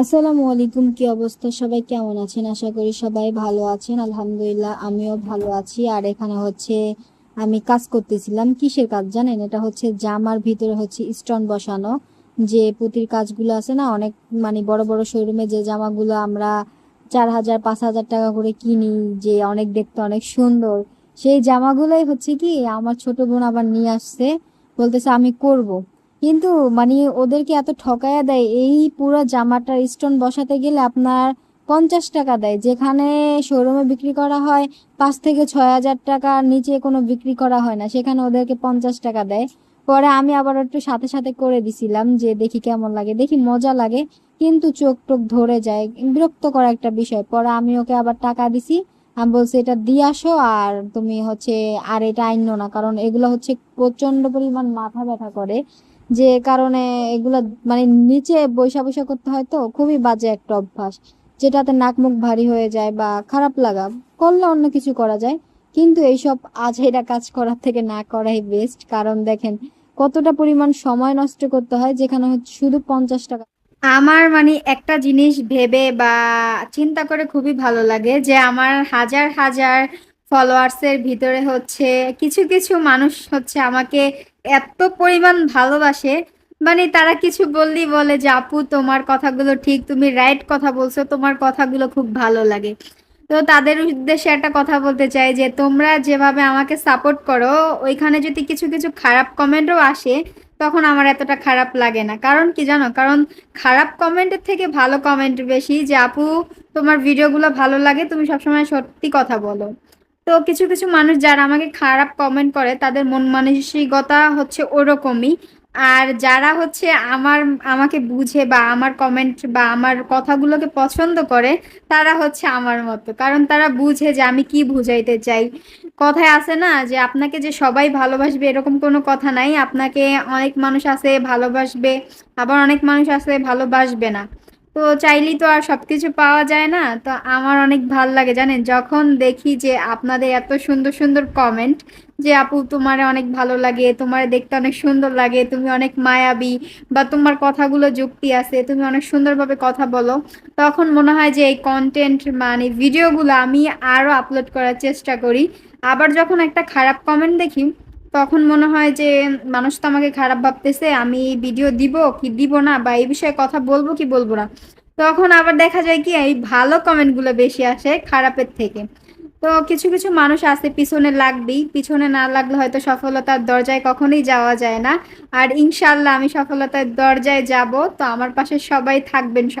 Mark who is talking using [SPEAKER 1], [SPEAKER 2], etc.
[SPEAKER 1] আসসালামু আলাইকুম, কি অবস্থা? সবাই কেমন আছেন? আশা করি সবাই ভালো আছেন। আলহামদুলিল্লাহ, আমিও ভালো আছি। আর এখানে হচ্ছে আমি কাজ করতেছিলাম। কিসের কাজ জানেন? এটা হচ্ছে জামার ভিতরে হচ্ছে স্টোন বসানো। যে পুঁতির কাজগুলো আছে না, অনেক মানে বড় বড় শোরুমে যে জামাগুলো আমরা 4,000 5,000 টাকা করে কিনি, যে অনেক দেখতে অনেক সুন্দর, সেই জামাগুলোই হচ্ছে কি আমার ছোট বোন আবার নিয়ে আসছে, বলতেছে আমি করব। কিন্তু মানে ওদেরকে এত ঠকাইয়া দেয়, এই পুরো জামাটার স্টোন বসাতে গেলে আপনার 50 টাকা দেয়, যেখানে শোরুমে বিক্রি করা হয় 5 থেকে 6 হাজার টাকার নিচে কোনো বিক্রি করা হয় না, সেখানে ওদেরকে 50 টাকা দেয়। পরে আমি আবার একটু সাথে সাথে করে দিছিলাম যে দেখি কেমন লাগে, দেখি মজা লাগে, কিন্তু চোখ টোক ধরে যায়, বিরক্ত করা একটা বিষয়। পরে আমি ওকে আবার টাকা দিছি। আমি বলছি এটা দিয়ে আসো, আর তুমি হচ্ছে আর এটা আইনো না, কারণ এগুলো হচ্ছে প্রচন্ড পরিমাণ মাথা ব্যথা করে, যে কারণে এগুলা মানে নিচে বৈশা বৈশা করতে হয়, তো খুবই বাজে একটা অভ্যাস, যেটাতে নাক মুখ ভারী হয়ে যায় বা খারাপ লাগা। করলে অন্য কিছু করা যায়, কিন্তু এইসব আজেইরা কাজ করার থেকে না করাই বেস্ট। কারণ দেখেন কতটা পরিমাণ সময় নষ্ট করতে হয়, যেখানে হচ্ছে শুধু 50 টাকা। আমার মানে একটা জিনিস ভেবে বা চিন্তা করে খুবই ভালো লাগে যে আমার হাজার হাজার ফলোয়ার্সের ভিতরে হচ্ছে কিছু কিছু মানুষ হচ্ছে আমাকে এত পরিমাণ ভালোবাসে। মানে তারা কিছু বললেই বলে যে আপু তোমার কথাগুলো ঠিক, তুমি রাইট কথা বলছো, তোমার কথাগুলো খুব ভালো লাগে। তো তাদের উদ্দেশ্যে একটা কথা বলতে চাই যে তোমরা যেভাবে আমাকে সাপোর্ট করো, ওইখানে যদি কিছু কিছু খারাপ কমেন্টও আসে, তখন আমার এতটা খারাপ লাগে না। কারণ কি জানো, কারণ খারাপ কমেন্টের থেকে ভালো কমেন্ট বেশি, যে আপু তোমার ভিডিওগুলো ভালো লাগে, তুমি সবসময় সত্যি কথা বলো। তো কিছু কিছু মানুষ যারা আমাকে খারাপ কমেন্ট করে, তাদের মন মানসিকতা হচ্ছে ওরকমই। আর যারা হচ্ছে আমাকে বুঝে বা আমার কমেন্ট বা আমার কথাগুলোকে পছন্দ করে, তারা হচ্ছে আমার মতো, কারণ তারা বুঝে যে আমি কি বুঝাইতে চাই। কথায় আছে না যে আপনাকে যে সবাই ভালোবাসবে, এরকম কোনো কথা নাই। আপনাকে অনেক মানুষ আছে ভালোবাসবে, আবার অনেক মানুষ আছে ভালোবাসবে না। তো চাইলেই তো আর সবকিছু পাওয়া যায় না। তো আমার অনেক ভাল লাগে জানেন, যখন দেখি যে আপনাদের এত সুন্দর সুন্দর কমেন্ট, যে আপু তোমারে অনেক ভালো লাগে, তোমারে দেখতে অনেক সুন্দর লাগে, তুমি অনেক মায়াবী, বা তোমার কথাগুলো যুক্তি আছে, তুমি অনেক সুন্দরভাবে কথা বলো। তখন মনে হয় যে এই কন্টেন্ট মানে ভিডিওগুলো আমি আরো আপলোড করার চেষ্টা করি। আবার যখন একটা খারাপ কমেন্ট দেখি, তখন মনে হয় যে মানুষ তো আমাকে খারাপ ভাবতেছে, আমি ভিডিও দিব কি দিব না, বা এই বিষয়ে কথা বলবো কি বলবো না। তখন আবার দেখা যায় কি এই ভালো কমেন্টগুলো বেশি আসে খারাপের থেকে। তো কিছু কিছু মানুষ আছে পিছনে লাগবেই, পিছনে না লাগলে হয়তো সফলতার দরজায় কখনোই যাওয়া যায় না। আর ইনশাল্লাহ আমি সফলতার দরজায় যাব, তো আমার পাশে সবাই থাকবেন।